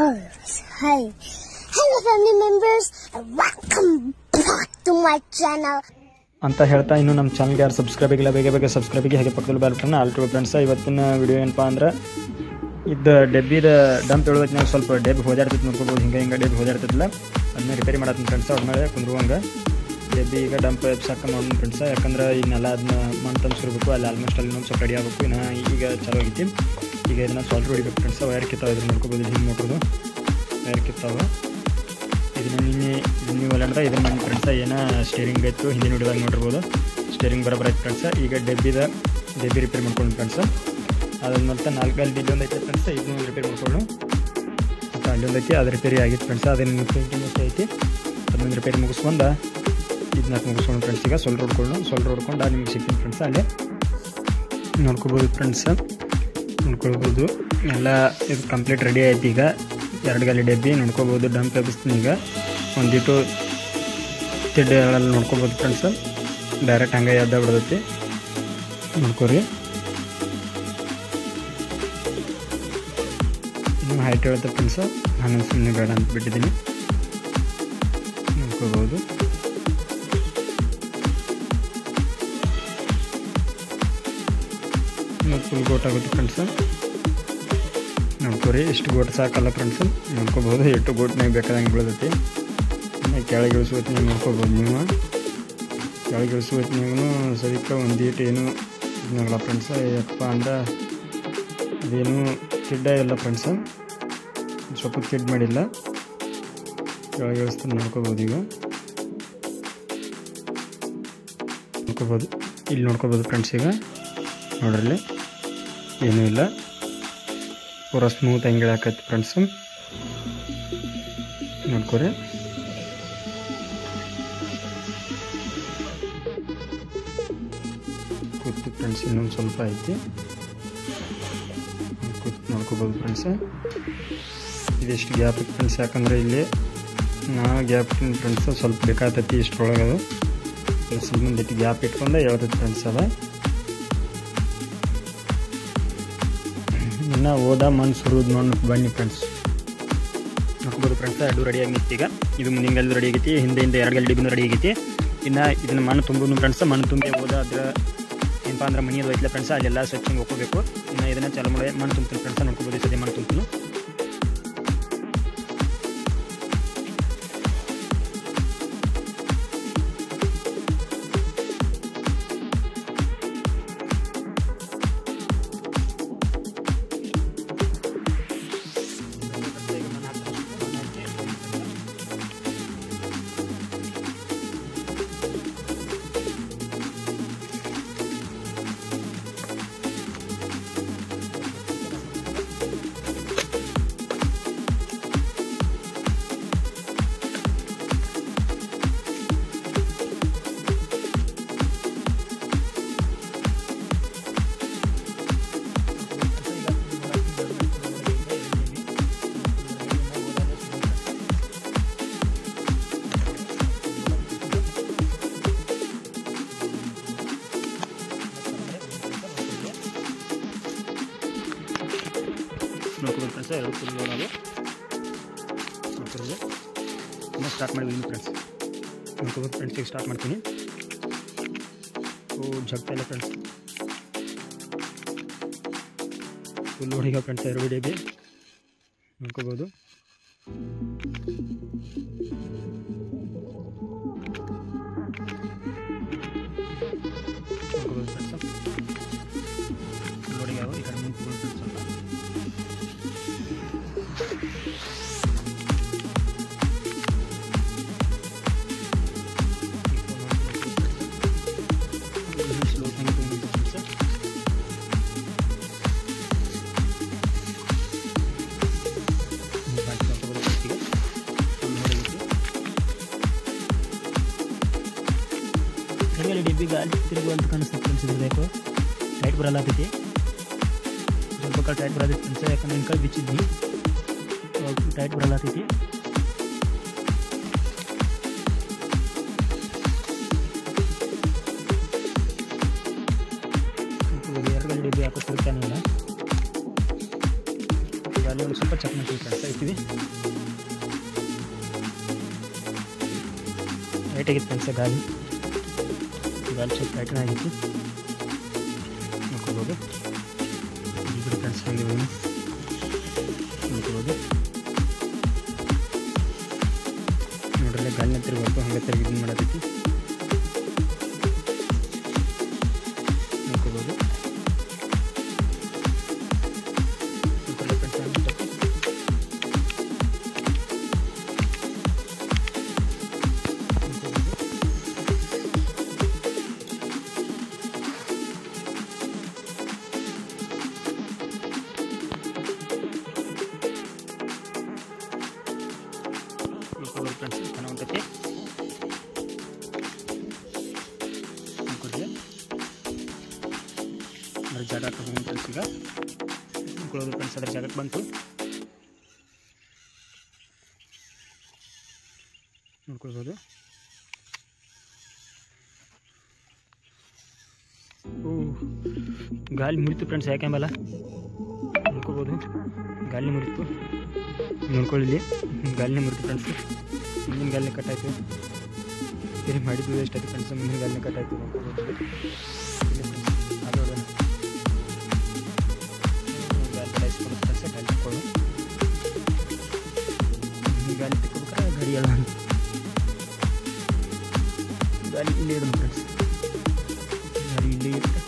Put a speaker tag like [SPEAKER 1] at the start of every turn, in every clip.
[SPEAKER 1] Hi. Hello family members and welcome back to my channel.
[SPEAKER 2] ಅಂತ ಹೇಳ್ತಾ ಇನ್ನು ನಮ್ಮ ಚಾನಲ್ಗೆ ಯಾರು ಸಬ್ಸ್ಕ್ರೈಬ್ ಆಗಿಲ್ಲ ಬೇಗ ಸಬ್ಸ್ಕ್ರೈಬ್ ಆಗಿ ಹಾಗೆ ಪಕ್ಕದಲ್ಲಿ bell button all to friends. ಇವತ್ತಿನ ವಿಡಿಯೋ ಏನಪ್ಪ ಅಂದ್ರೆ ಇದು ಡೆಬ್ಬಿದ ಡಂಪ್ ಹೇಳೋದಕ್ಕೆ ನಾವು ಸ್ವಲ್ಪ ಡೆಬ್ಬಿ ಹೋದಾಡ್ತಿದ್ದು ನೋಡ್ಕೋಬೋದು. ಹಿಂಗೆ ಡೆಬ್ಬಿ ಹೋದಾಡ್ತಿದ್ದಿಲ್ಲ ಅದನ್ನ ರಿಪೇರಿ ಮಾಡತ್ತೀನಿ ಫ್ರೆಂಡ್ಸ್. ಅದ್ಮೇಲೆ ಕುಂದ್ರುವಂಗೆ ಡೆಬ್ಬಿ ಈಗ ಡಂಪ್ ಸಾಕ ಮಾಡೋಣ ಫ್ರೆಂಡ್ಸ್. ಯಾಕಂದ್ರೆ ಇನ್ನೆಲ್ಲ ಅದನ್ನ ಮಂತಂದು ಸುರಬೇಕು, ಅಲ್ಲಿ ಆಲ್ಮೋಸ್ಟ್ ಅಲ್ಲಿ ಇನ್ನೊಂದು ಸ್ವಲ್ಪ ರೆಡಿ ಆಗಬೇಕು. ಇನ್ನು ಈಗ ಚಲೋ ಆಗೈತಿ. ಈಗ ಇದನ್ನು ಸಾಲ್ಟ್ ಹೊಡಿಬೇಕು ಫ್ರೆಂಡ್ಸ್. ವೈರ್ ಕಿತ್ತಾವ ಇದನ್ನು ನೋಡ್ಕೋಬೋದು. ಹಿಂಗೆ ಮೋಟ್ರದು ವೈರ್ ಕಿತ್ತಾವ. ಇದನ್ನು ನೀವು ಅಲ್ಲಂದ್ರೆ ಇದ್ರ ಮನೆ ಫ್ರೆಂಡ್ಸ ಏನೋ ಸ್ಟೇರಿಂಗ್ ಆಯಿತು ಹಿಂದಿನ ಹಿಡಿದಾಗ ನೋಡಿರ್ಬೋದು. ಸ್ಟೇರಿಂಗ್ ಬರೋಬ್ಬರ ಆಯ್ತು ಫ್ರೆಂಡ್ಸ. ಈಗ ಡೆಬ್ಬಿ ರಿಪೇರಿ ಮಾಡ್ಕೊಂಡು ಫ್ರೆಂಡ್ಸ. ಅದಾದ್ಮೇಲೆ 4 ಅಲ್ಲಿ ಇಲ್ಲೊಂದು ಐತೆ ಫ್ರೆಂಡ್ಸ. ಇದನ್ನು ರಿಪೇರಿ ಮಾಡ್ಕೊಂಡು ಮತ್ತು ಅಲ್ಲೊಂದು ಐತಿ ಅದು ರಿಪೇರಿ ಆಗಿತ್ತು ಫ್ರೆಂಡ್ಸ. ಅದೇನು ಪೇಂಟಿಂಗ್ ಅಷ್ಟೇ ಐತಿ. ಅದನ್ನೊಂದು ರಿಪೇರಿ ಮುಗಿಸ್ಕೊಂಡು ಇದನ್ನ ಮುಗಿಸ್ಕೊಂಡು ಫ್ರೆಂಡ್ಸ್. ಈಗ ಸೊಲ್ಡ್ರ್ ಹೊಡ್ಕೊಂಡು ನಿಮ್ಗೆ ಸಿಗ್ತೀನಿ ಫ್ರೆಂಡ್ಸ. ಅಲ್ಲೇ ನೋಡ್ಕೋಬೋದು ಫ್ರೆಂಡ್ಸ. ನೋಡ್ಕೊಳ್ಬೋದು ಎಲ್ಲ ಇದು ಕಂಪ್ಲೀಟ್ ರೆಡಿ ಆಯ್ತು. ಈಗ 2 ಗಾಲಿ ಡೆಬ್ಬಿ ನೋಡ್ಕೋಬೋದು. ಡಂಪ್ ಎಬ್ಬಿಸ್ತೀನಿ ಈಗ. ಒಂದಿಟ್ಟು ತಿಡ್ಡೆಲ್ಲ ನೋಡ್ಕೋಬೋದು ಫ್ರೆಂಡ್ಸ್. ಡೈರೆಕ್ಟ್ ಹಂಗೆ ಎದ್ದ ಬಿಡೋದೈತಿ ನೋಡ್ಕೋರಿ. ಇನ್ನೂ ಹೈಟ್ ಹೇಳುತ್ತೆ ಫ್ರೆಂಡ್ಸ್. ನಾನು ಸುಮ್ಮನೆ ಬೇಡ ಅಂತ ಬಿಟ್ಟಿದ್ದೀನಿ. ನೋಡ್ಕೋಬೋದು. ಫುಲ್ ಗೋಟ್ ಆಗುತ್ತೆ ಫ್ರೆಂಡ್ಸ್. ನೋಡ್ಕೋರಿ. ಇಷ್ಟು ಗೋಟ್ ಸಾಕಲ್ಲ ಫ್ರೆಂಡ್ಸ್. ನೋಡ್ಕೋಬೋದು. ಎಷ್ಟು ಗೋಟ್ನಾಗ ಬೇಕಾದಂಗೆ ಬೀಳತೈತಿ. ಕೆಳಗೆ ಇಳಿಸುವತ್ನಾಗ ನೋಡ್ಕೋಬೋದು ನೀವು. ಕೆಳಗೆ ಇಳಿಸುವತ್ನಾಗೂ ಸರಿಕ ಒಂದೀಟು ಏನು ಇದಾಗಲ್ಲ ಫ್ರೆಂಡ್ಸ. ಯಪ್ಪ ಅಂದ್ರೆ ಅದೇನು ತಿಡ್ಡ ಇಲ್ಲ ಫ್ರೆಂಡ್ಸ. ಸ್ವಲ್ಪ ತಿಡ್ ಮಾಡಿಲ್ಲ. ಕೆಳಗೆ ಇಳಿಸ್ತಾನೆ ನೋಡ್ಕೋಬೋದು. ಈಗ ನೋಡ್ಕೋಬೋದು. ಇಲ್ಲಿ ನೋಡ್ಕೋಬೋದು ಫ್ರೆಂಡ್ಸ್. ಈಗ ನೋಡ್ರಲ್ಲಿ ಏನೂ ಇಲ್ಲ. ಪೂರ ಸ್ಮೂತ್ ಹಂಗೆ ಹಾಕೈತಿ ಫ್ರೆಂಡ್ಸ್. ನೋಡ್ಕೊರಿ. ಕೂತು ಫ್ರೆಂಡ್ಸ್. ಇನ್ನೊಂದು ಸ್ವಲ್ಪ ಐತಿ. ಕೂತು ನೋಡ್ಕೋಬೋದು ಫ್ರೆಂಡ್ಸ್. ಇದಿಷ್ಟು ಗ್ಯಾಪ್ ಇತ್ತು ಫ್ರೆಂಡ್ಸ್. ಯಾಕಂದರೆ ಇಲ್ಲಿ ಗ್ಯಾಪ್ ಫ್ರೆಂಡ್ಸ್ ಸ್ವಲ್ಪ ಬೇಕಾಗ್ತೈತಿ ಇಷ್ಟರೊಳಗೆ. ಅದು ಸ್ವಲ್ಪ ಮುಂದೈತಿ ಗ್ಯಾಪ್ ಇಟ್ಕೊಂಡು ಹೇಳ್ತೈತಿ ಫ್ರೆಂಡ್ಸ್. ಅದ ಇನ್ನು ಓದ ಮಣ್ಣು ಸುರಿದು ಬನ್ನಿ ಫ್ರೆಂಡ್ಸ್. ನೋಡ್ಬೋದು ಫ್ರೆಂಡ್ಸ್. 2 ರೆಡಿಯಾಗಿ ನಿಂತು. ಈಗ ಇದು ಮುಂದಿಂಗಲ್ದು ರೆಡಿ ಆಗೈತಿ. ಹಿಂದೆ 2 ಗಾಲಿ ಡಿಬ್ಬಿನೂ ರೆಡಿ ಆಗೈತಿ. ಇನ್ನು ಇದನ್ನು ಮಣ್ಣು ತುಂಬೋದು ಫ್ರೆಂಡ್ಸ್. ಮಣ್ಣು ತುಂಬಿ ಓದ ಅದ್ರ ಏನಪ್ಪ ಅಂದ್ರೆ ಮನೆಯದು ಐತಿಲ್ಲ ಫ್ರೆಂಡ್ಸ್. ಅಲ್ಲೆಲ್ಲ ಸ್ವಚ್ಛಂಗೆ ಹೋಗ್ಕೋಬೇಕು. ಇನ್ನು ಇದನ್ನು ಚಾಲು ಮಾಡಿ ಮಣ್ಣು ತುಂಬ್ತೀನಿ ಫ್ರೆಂಡ್ಸ್. ನೋಡ್ಕೋಬೋದು. ಸದ್ಯ ಮಣ್ಣು ತುಂಬ್ತೀನಿ. ನೋಡ್ಕೋಬೋದು ಫ್ರೆಂಡ್ಸ್. 2 ಫುಲ್ ನೋಡೋದು ನೋಡ್ಕೋಬೋದು. ಇನ್ನೂ ಸ್ಟಾರ್ಟ್ ಮಾಡಿದ್ದೀನಿ ಫ್ರೆಂಡ್ಸ್. ನೋಡ್ಕೋಬೋದು ಫ್ರೆಂಡ್ಸ್. ಈಗ ಸ್ಟಾರ್ಟ್ ಮಾಡ್ತೀನಿ. ಜಗ್ತಾ ಇಲ್ಲ ಫ್ರೆಂಡ್ಸ್. ಫುಲ್ ನೋಡಿಗ ಫ್ರೆಂಡ್ಸ್. 2 ಡೆಬ್ಬಿ ನೋಡ್ಕೋಬೋದು. ನೋಡ್ಕೋಬೋದು ಫ್ರೆಂಡ್ಸ್. ಫುಲ್ ನೋಡಿಗಾವು. ಈ ಕಡೆ ನಿಂತ್ಕೊಂಡು ಫ್ರೆಂಡ್ಸ್. ಸ್ವಲ್ಪ ಡೆಬ್ಬಿ ಗಾಲಿ ತಿರುಗುವಂತ ಕಾಣಿಸ್ತದೆ ಫ್ರೆಂಡ್ಸ್. ಇರಬೇಕು ಟೈಟ್ ಬರಲಾಗ್ತೈತಿ. ಸ್ವಲ್ಪ ಟೈಟ್ ಬರೋದೈತಿ ಫ್ರೆಂಡ್ಸ್. ಯಾಕಂದ್ರೆ ಇನ್ಕಲ್ ಬಿಚ್ಚಿದ್ವಿ. ಟೈಟ್ ಬರಲಾಗ್ತೈತಿ. ಡೆಬ್ಬಿ ಹಾಕೋ ತಿರುಗ್ತಾನಿಲ್ಲ. ಅಲ್ಲಿ ಒಂದು ಸ್ವಲ್ಪ ಹಾಕಿ ಫ್ರೆಂಡ್ಸ್ ಐತಿವಿ ಲೈಟ್ ಆಗಿತ್ತು ಫ್ರೆಂಡ್ಸ್ ಗಾಳಿ ಸ್ವಲ್ಪ ಲೈಟ್ನ ಆಗಿತ್ತು ನೋಡ್ಕೋಬೋದು ಈ ಕಡೆ ಫ್ರೆಂಡ್ಸ್ ಹಂಗೆ ನೋಡ್ಕೋಬೋದು ನೋಡ್ರಲ್ಲ ಗಾಳಿನ ತಿರುಗಬೇಕು ಹಂಗೆ ತಿರುಗಿ ಇದನ್ನು ಮಾಡೋದಕ್ಕೆ ನೋಡ್ಕೋಬೋದು ಫ್ರೆಂಡ್ಸ್ ಚೆನ್ನಾಗಿ ಉಂಟೈತಿ ಅದ್ರ ಜಾಗ ತಗೊಂಡು ಫ್ರೆಂಡ್ಸ್ ಈಗ ನೋಡ್ಕೊಳ್ಳೋದು ಫ್ರೆಂಡ್ಸ್ ಅದ್ರ ಜಾಗಕ್ಕೆ ಬಂತು ನೋಡ್ಕೊಳ್ಬೋದು ಗಾಳಿ ಮುರಿತು ಫ್ರೆಂಡ್ಸ್ ಯಾಕೆಂಬಲ್ಲ ನೋಡ್ಕೋಬೋದು ಗಾಳಿ ಮುರಿತು ನೋಡ್ಕೊಳ್ಳಿ ಗಾಲಿನೇ ಮುರಿತು ಫ್ರೆಂಡ್ಸ್ ಮುಂದಿನ ಗಾಲಿನೇ ಕಟ್ಟಾಯಿತು ಸರಿ ಮಾಡಿದ್ದು ವೇಸ್ಟ್ ಆಯ್ತು ಫ್ರೆಂಡ್ಸ್ ಮುಂದಿನ ಗಾಲಿನೇ ಕಟ್ಟಾಯಿತು ನೋಡ್ಕೋಬೋದು ಅದು ಗಾಲಿ ಕಟ್ಟಾಯಿಸ್ಕೊಂಡು ಫ್ರೆಂಡ್ಸ್ ಗಾಲಿ ತಕ್ಕೊಂಡು ಗಾಲಿ ತಕ್ಕೋಬೇಕಾರೆ ಗಾಡಿ ಎಲ್ಲ ಗಾಲಿ ಇಲ್ಲೇ ಇರೋದು ಫ್ರೆಂಡ್ಸ್ ಗಾಡಿ ಇಲ್ಲೇ ಇರುತ್ತೆ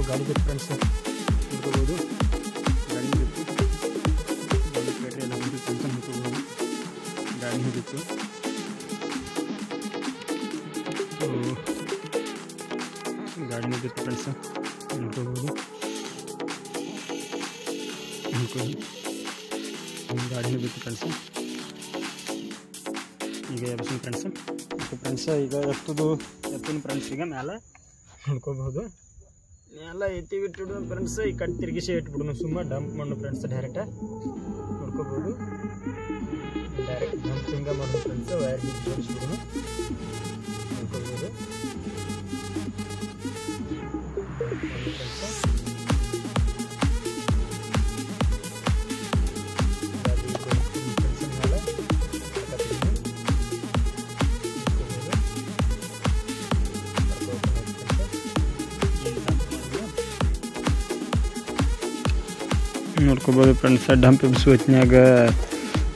[SPEAKER 2] ಗಾಡಿ ಬಿಟ್ಟು ಫ್ರೆಂಡ್ಸ್ ನೋಡ್ಕೋಬೋದು ಗಾಡಿ ಬಿಟ್ಟು ಗಾಡಿ ಪೇಟ್ರಿ ಎಲ್ಲ ಬಿಟ್ಟು ಫ್ರೆಂಡ್ಸ್ ನೋಡ್ಕೋಬೋದು ಗಾಡಿ ಬಿಟ್ಟು ಗಾಡಿನ ಬಿಟ್ಟು ಫ್ರೆಂಡ್ಸ್ ನೋಡ್ಕೋಬೋದು ಗಾಡಿನ ಬಿಟ್ಟು ಫ್ರೆಂಡ್ಸ್ ಈಗ ಎಬ್ಬಿಸಿನ ಫ್ರೆಂಡ್ಸ್ ಈಗ ಎತ್ತಿನ ಫ್ರೆಂಡ್ಸ್ ಈಗ ಮ್ಯಾಲೆ ನೋಡ್ಕೋಬಹುದು ಎಲ್ಲ ಎತ್ತಿ ಬಿಟ್ಟು ಫ್ರೆಂಡ್ಸ್ ಈ ಕಡೆ ತಿರುಗಿಸಿ ಇಟ್ಬಿಡೋಣ ಸುಮ್ಮನೆ ಡಂಪ್ ಮಾಡೋಣ ಫ್ರೆಂಡ್ಸ್ ಡೈರೆಕ್ಟ್ ನೋಡ್ಕೋಬಹುದು ಡೈರೆಕ್ಟ್ ಡಂಪ್ ಹಿಂಗ ಮಾಡೋಣ ಫ್ರೆಂಡ್ಸ್ ವೈರ್ ಜೋಡಿಸ್ಬಿಡೋಣ ನೋಡ್ಕೋಬಹುದು ನೋಡ್ಕೋಬೋದು ಫ್ರೆಂಡ್ಸ್ ಡಂಪ್ ಎಬ್ಸು ಹೊತ್ನ್ಯಾಗ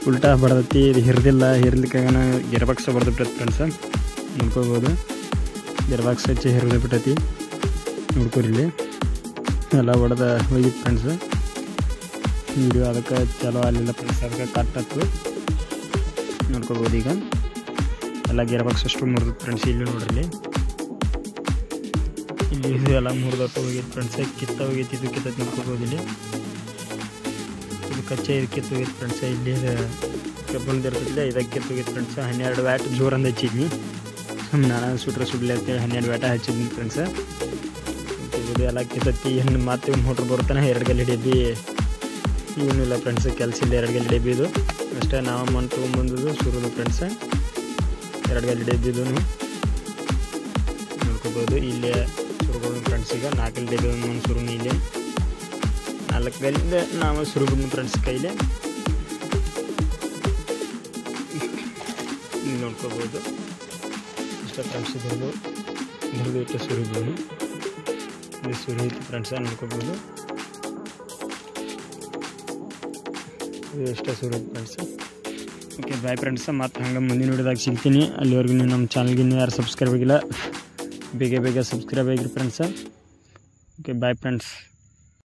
[SPEAKER 2] ಉಲ್ಟಾ ಬಡದೈತಿ ಇದು ಹಿರಿದಿಲ್ಲ ಹಿರ್ಲಿಕ್ಕಾಗನ ಗೆರ್ಬಾಕ್ಸ ಬರ್ತೈತಿ ಫ್ರೆಂಡ್ಸ್ ನೋಡ್ಕೋಬೋದು ಗೆರ್ಬಾಕ್ಸ್ ಹಚ್ಚಿ ಹಿರಿದು ಬಿಟ್ಟೈತಿ ನೋಡ್ಕೊರಿಲ್ಲಿ ಎಲ್ಲ ಹೊಡೆದ ಹೋಗಿತ್ತು ಫ್ರೆಂಡ್ಸ್ ವಿಡಿಯೋ ಅದಕ್ಕೆ ಚಲೋ ಆಗಲಿಲ್ಲ ಫ್ರೆಂಡ್ಸ್ ಅದಕ್ಕೆ ಕಟ್ ಆಯ್ತು ನೋಡ್ಕೋಬೋದು ಈಗ ಎಲ್ಲ ಗೆರ್ಬಾಕ್ಸ್ ಅಷ್ಟು ಮುರಿದು ಫ್ರೆಂಡ್ಸ್ ಇಲ್ಲಿ ನೋಡ್ರಿ ಇಲ್ಲಿ ಇದು ಎಲ್ಲ ಮುರಿದಟ್ಟು ಹೋಗಿತ್ತು ಫ್ರೆಂಡ್ಸ್ ಕಿತ್ತ ಹೋಗೈತಿ ಇದು ಕಿತ್ತೈತಿ ನೋಡ್ಕೋಬೋದು ಇಲ್ಲಿ ಇದು ಕಚ್ಚೆ ಇದು ಕಿತ್ತು ಹೋಗಿತ್ತು ಫ್ರೆಂಡ್ಸ್ ಇಲ್ಲಿ ಕಬ್ಬುಂದು ಇರ್ತೈತಿಲ್ಲ ಇದಕ್ಕೆ ಕಿತ್ತು ಹೋಗಿತ್ತು ಫ್ರೆಂಡ್ಸ್ 12 ವ್ಯಾಟ್ ಜೋರಂದು ಹಚ್ಚಿದ್ನಿ ನಾನು ಸುಡ್ಲಿ ಅಂತೇಳಿ 12 ವ್ಯಾಟ ಹಚ್ಚಿದ್ನಿ ಫ್ರೆಂಡ್ಸ್ ನೋಡ್ಕೋಬೋದು ಎಲ್ಲ ಕಿತ್ತೈತಿ ಇನ್ನು ಮತ್ತೆ ಮೋಟ್ರ್ ಬರ್ತಾನೆ 2 ಗಲ್ಲಿ ಡಬ್ಬಿ ಏನಿಲ್ಲ ಫ್ರೆಂಡ್ಸ್ ಕೆಲಸ ಇಲ್ಲ 2 ಗಲ್ಲಿ ಡಬ್ಬಿ ಇದು ಅಷ್ಟೇ ನಾವು ಮಣ್ಣು ತೊಗೊಂಬಂದದು ಸುರುದು ಫ್ರೆಂಡ್ಸ್ 2 ಗಲ್ಲಿ ಡಬ್ಬಿದು ನೋಡ್ಕೋಬೋದು ಇಲ್ಲೇ ಸುರುಗಳು ಫ್ರೆಂಡ್ಸ್ ಈಗ 4 ಗಲ್ಲಿ ಡಬ್ಬಿ ಒಂದು ಸುರುನು ಇಲ್ಲಿ 4 ಗಲ್ಲಿಂದ ನಾವು ಸುರುಗುದು ಫ್ರೆಂಡ್ಸ್ ಕೈಲಿ ನೋಡ್ಕೋಬೋದು ಇಷ್ಟ ಫ್ರೆಂಡ್ಸ್ ಇದ್ರದ್ದು ಇಟ್ಟು ಸುರುಗಳು ಇದು ಸುರಿ ಐತಿ ಫ್ರೆಂಡ್ಸ್ ನೋಡ್ಕೋಬೋದು ಎಷ್ಟೇ ಸುರು ಫ್ರೆಂಡ್ಸ್. ಓಕೆ ಬಾಯ್ ಫ್ರೆಂಡ್ಸ್, ಮತ್ತು ಹಂಗೆ ಮುಂದಿನ ವಿಡಿಯೋದಾಗ ಸಿಗ್ತೀನಿ. ಅಲ್ಲಿವರೆಗೂ ನೀವು ನಮ್ಮ ಚಾನಲ್ಗೆ ಇನ್ನೂ ಯಾರು ಸಬ್ಸ್ಕ್ರೈಬ್ ಆಗಿಲ್ಲ ಬೇಗ ಬೇಗ ಸಬ್ಸ್ಕ್ರೈಬ್ ಆಗಿರಿ ಫ್ರೆಂಡ್ಸ. Okay bye friends.